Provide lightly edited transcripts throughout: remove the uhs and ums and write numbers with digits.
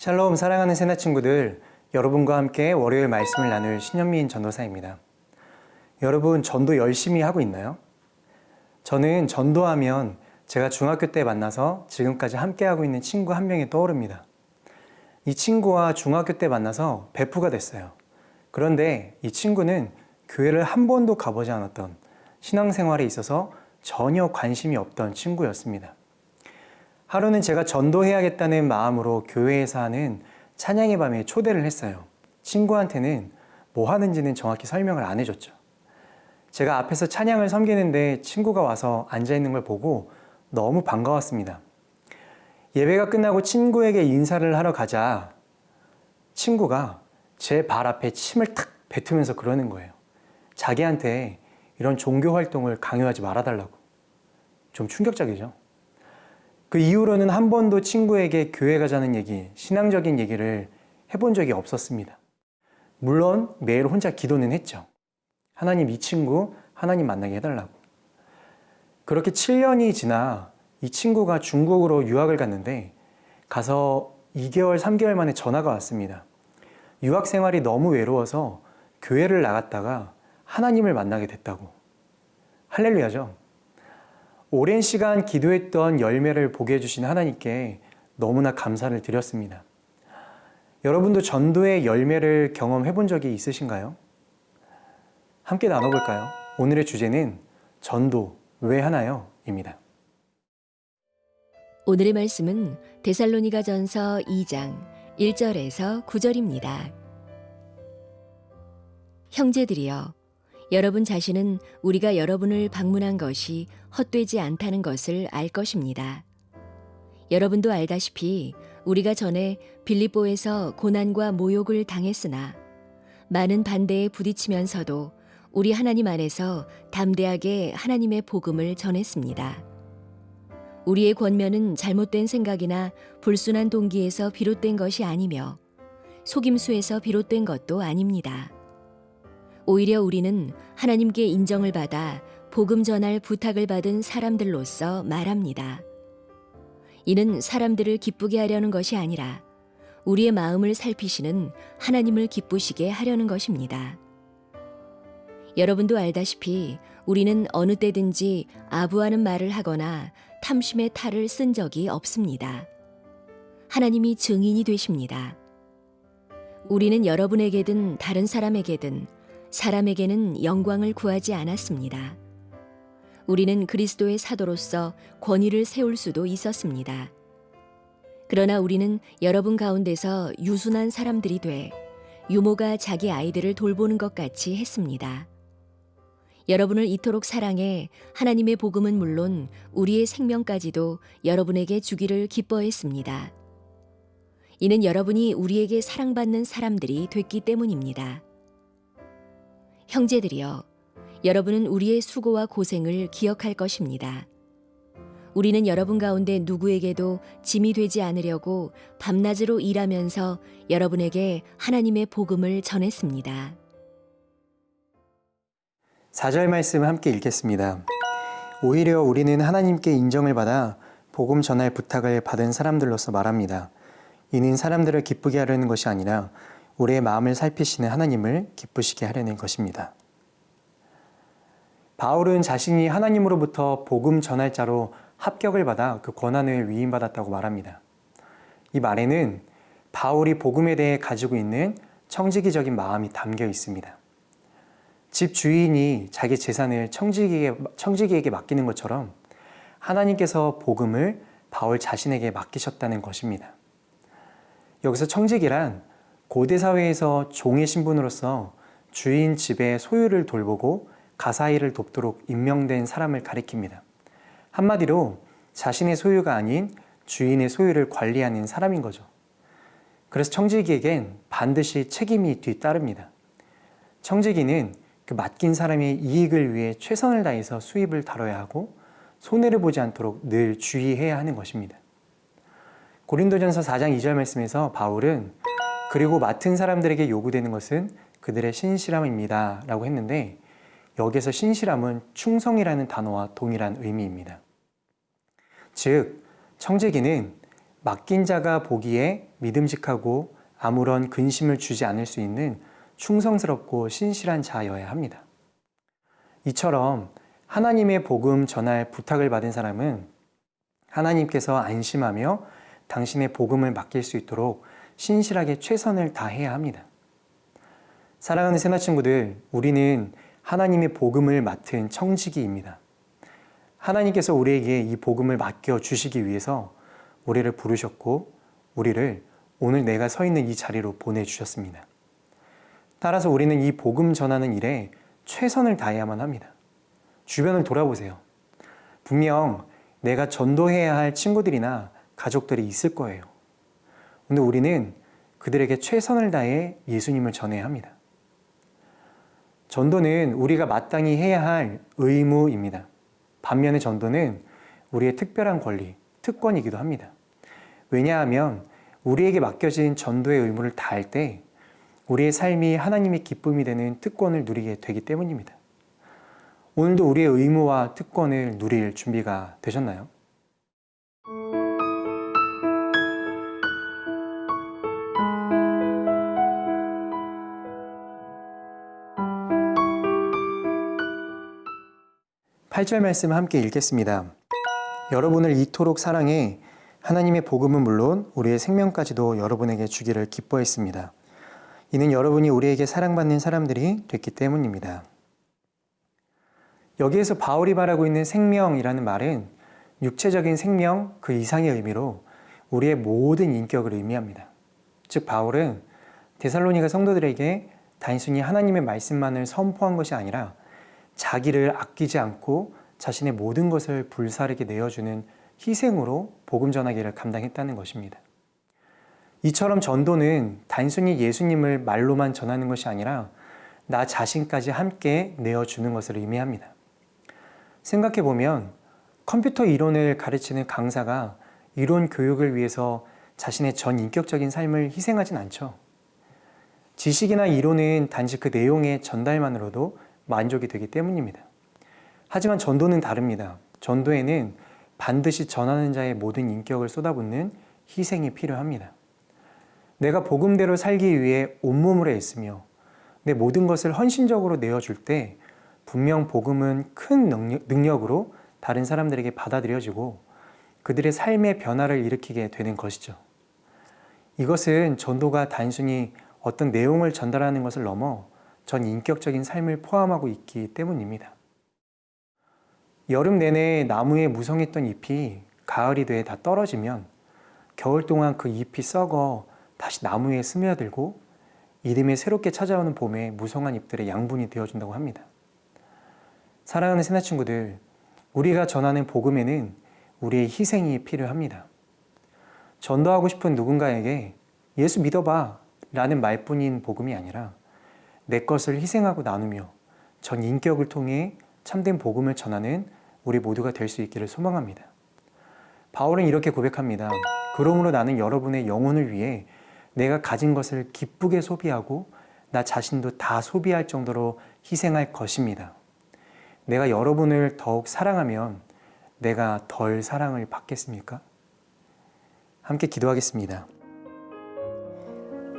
샬롬 사랑하는 새나 친구들, 여러분과 함께 월요일 말씀을 나눌 신현민 전도사입니다. 여러분 전도 열심히 하고 있나요? 저는 전도하면 제가 중학교 때 만나서 지금까지 함께하고 있는 친구 한 명이 떠오릅니다. 이 친구와 중학교 때 만나서 베프가 됐어요. 그런데 이 친구는 교회를 한 번도 가보지 않았던, 신앙생활에 있어서 전혀 관심이 없던 친구였습니다. 하루는 제가 전도해야겠다는 마음으로 교회에서 하는 찬양의 밤에 초대를 했어요. 친구한테는 뭐 하는지는 정확히 설명을 안 해줬죠. 제가 앞에서 찬양을 섬기는데 친구가 와서 앉아있는 걸 보고 너무 반가웠습니다. 예배가 끝나고 친구에게 인사를 하러 가자 친구가 제 발 앞에 침을 탁 뱉으면서 그러는 거예요. 자기한테 이런 종교 활동을 강요하지 말아달라고. 좀 충격적이죠? 그 이후로는 한 번도 친구에게 교회 가자는 얘기, 신앙적인 얘기를 해본 적이 없었습니다. 물론 매일 혼자 기도는 했죠. 하나님, 이 친구 하나님 만나게 해달라고. 그렇게 7년이 지나 이 친구가 중국으로 유학을 갔는데 가서 2개월, 3개월 만에 전화가 왔습니다. 유학 생활이 너무 외로워서 교회를 나갔다가 하나님을 만나게 됐다고. 할렐루야죠. 오랜 시간 기도했던 열매를 보게 해주신 하나님께 너무나 감사를 드렸습니다. 여러분도 전도의 열매를 경험해 본 적이 있으신가요? 함께 나눠볼까요? 오늘의 주제는 전도 왜 하나요? 입니다. 오늘의 말씀은 데살로니가전서 2장 1절에서 9절입니다. 형제들이여, 여러분 자신은 우리가 여러분을 방문한 것이 헛되지 않다는 것을 알 것입니다. 여러분도 알다시피 우리가 전에 빌립보에서 고난과 모욕을 당했으나 많은 반대에 부딪히면서도 우리 하나님 안에서 담대하게 하나님의 복음을 전했습니다. 우리의 권면은 잘못된 생각이나 불순한 동기에서 비롯된 것이 아니며 속임수에서 비롯된 것도 아닙니다. 오히려 우리는 하나님께 인정을 받아 복음 전할 부탁을 받은 사람들로서 말합니다. 이는 사람들을 기쁘게 하려는 것이 아니라 우리의 마음을 살피시는 하나님을 기쁘시게 하려는 것입니다. 여러분도 알다시피 우리는 어느 때든지 아부하는 말을 하거나 탐심의 탈을 쓴 적이 없습니다. 하나님이 증인이 되십니다. 우리는 여러분에게든 다른 사람에게든 사람에게는 영광을 구하지 않았습니다. 우리는 그리스도의 사도로서 권위를 세울 수도 있었습니다. 그러나 우리는 여러분 가운데서 유순한 사람들이 돼 유모가 자기 아이들을 돌보는 것 같이 했습니다. 여러분을 이토록 사랑해 하나님의 복음은 물론 우리의 생명까지도 여러분에게 주기를 기뻐했습니다. 이는 여러분이 우리에게 사랑받는 사람들이 됐기 때문입니다. 형제들이여, 여러분은 우리의 수고와 고생을 기억할 것입니다. 우리는 여러분 가운데 누구에게도 짐이 되지 않으려고 밤낮으로 일하면서 여러분에게 하나님의 복음을 전했습니다. 4절 말씀 함께 읽겠습니다. 오히려 우리는 하나님께 인정을 받아 복음 전할 부탁을 받은 사람들로서 말합니다. 이는 사람들을 기쁘게 하려는 것이 아니라 우리의 마음을 살피시는 하나님을 기쁘시게 하려는 것입니다. 바울은 자신이 하나님으로부터 복음 전할자로 합격을 받아 그 권한을 위임받았다고 말합니다. 이 말에는 바울이 복음에 대해 가지고 있는 청지기적인 마음이 담겨 있습니다. 집 주인이 자기 재산을 청지기에게 맡기는 것처럼 하나님께서 복음을 바울 자신에게 맡기셨다는 것입니다. 여기서 청지기란 고대 사회에서 종의 신분으로서 주인 집의 소유를 돌보고 가사일을 돕도록 임명된 사람을 가리킵니다. 한마디로 자신의 소유가 아닌 주인의 소유를 관리하는 사람인 거죠. 그래서 청지기에겐 반드시 책임이 뒤따릅니다. 청지기는 그 맡긴 사람의 이익을 위해 최선을 다해서 수입을 다뤄야 하고 손해를 보지 않도록 늘 주의해야 하는 것입니다. 고린도전서 4장 2절 말씀에서 바울은 그리고 맡은 사람들에게 요구되는 것은 그들의 신실함입니다 라고 했는데 여기서 신실함은 충성이라는 단어와 동일한 의미입니다. 즉 청지기는 맡긴 자가 보기에 믿음직하고 아무런 근심을 주지 않을 수 있는 충성스럽고 신실한 자여야 합니다. 이처럼 하나님의 복음 전할 부탁을 받은 사람은 하나님께서 안심하며 당신의 복음을 맡길 수 있도록 신실하게 최선을 다해야 합니다. 사랑하는 새나 친구들, 우리는 하나님의 복음을 맡은 청지기입니다. 하나님께서 우리에게 이 복음을 맡겨 주시기 위해서 우리를 부르셨고 우리를 오늘 내가 서 있는 이 자리로 보내주셨습니다. 따라서 우리는 이 복음 전하는 일에 최선을 다해야만 합니다. 주변을 돌아보세요. 분명 내가 전도해야 할 친구들이나 가족들이 있을 거예요. 근데 우리는 그들에게 최선을 다해 예수님을 전해야 합니다. 전도는 우리가 마땅히 해야 할 의무입니다. 반면에 전도는 우리의 특별한 권리, 특권이기도 합니다. 왜냐하면 우리에게 맡겨진 전도의 의무를 다할 때 우리의 삶이 하나님의 기쁨이 되는 특권을 누리게 되기 때문입니다. 오늘도 우리의 의무와 특권을 누릴 준비가 되셨나요? 팔절 말씀 함께 읽겠습니다. 여러분을 이토록 사랑해 하나님의 복음은 물론 우리의 생명까지도 여러분에게 주기를 기뻐했습니다. 이는 여러분이 우리에게 사랑받는 사람들이 됐기 때문입니다. 여기에서 바울이 말하고 있는 생명이라는 말은 육체적인 생명 그 이상의 의미로 우리의 모든 인격을 의미합니다. 즉 바울은 데살로니가 성도들에게 단순히 하나님의 말씀만을 선포한 것이 아니라 자기를 아끼지 않고 자신의 모든 것을 불사르게 내어주는 희생으로 복음 전하기를 감당했다는 것입니다. 이처럼 전도는 단순히 예수님을 말로만 전하는 것이 아니라 나 자신까지 함께 내어주는 것을 의미합니다. 생각해보면 컴퓨터 이론을 가르치는 강사가 이론 교육을 위해서 자신의 전 인격적인 삶을 희생하진 않죠. 지식이나 이론은 단지 그 내용의 전달만으로도 만족이 되기 때문입니다. 하지만 전도는 다릅니다. 전도에는 반드시 전하는 자의 모든 인격을 쏟아붓는 희생이 필요합니다. 내가 복음대로 살기 위해 온몸으로 애쓰며 내 모든 것을 헌신적으로 내어줄 때 분명 복음은 큰 능력으로 다른 사람들에게 받아들여지고 그들의 삶의 변화를 일으키게 되는 것이죠. 이것은 전도가 단순히 어떤 내용을 전달하는 것을 넘어 전 인격적인 삶을 포함하고 있기 때문입니다. 여름 내내 나무에 무성했던 잎이 가을이 돼 다 떨어지면 겨울 동안 그 잎이 썩어 다시 나무에 스며들고 이듬해 새롭게 찾아오는 봄에 무성한 잎들의 양분이 되어준다고 합니다. 사랑하는 새나 친구들, 우리가 전하는 복음에는 우리의 희생이 필요합니다. 전도하고 싶은 누군가에게 예수 믿어봐 라는 말뿐인 복음이 아니라 내 것을 희생하고 나누며 전 인격을 통해 참된 복음을 전하는 우리 모두가 될 수 있기를 소망합니다. 바울은 이렇게 고백합니다. 그러므로 나는 여러분의 영혼을 위해 내가 가진 것을 기쁘게 소비하고 나 자신도 다 소비할 정도로 희생할 것입니다. 내가 여러분을 더욱 사랑하면 내가 덜 사랑을 받겠습니까? 함께 기도하겠습니다.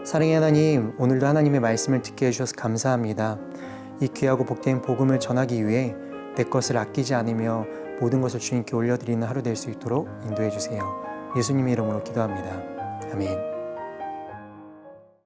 사랑의 하나님, 오늘도 하나님의 말씀을 듣게 해주셔서 감사합니다. 이 귀하고 복된 복음을 전하기 위해 내 것을 아끼지 않으며 모든 것을 주님께 올려드리는 하루 될 수 있도록 인도해 주세요. 예수님의 이름으로 기도합니다. 아멘.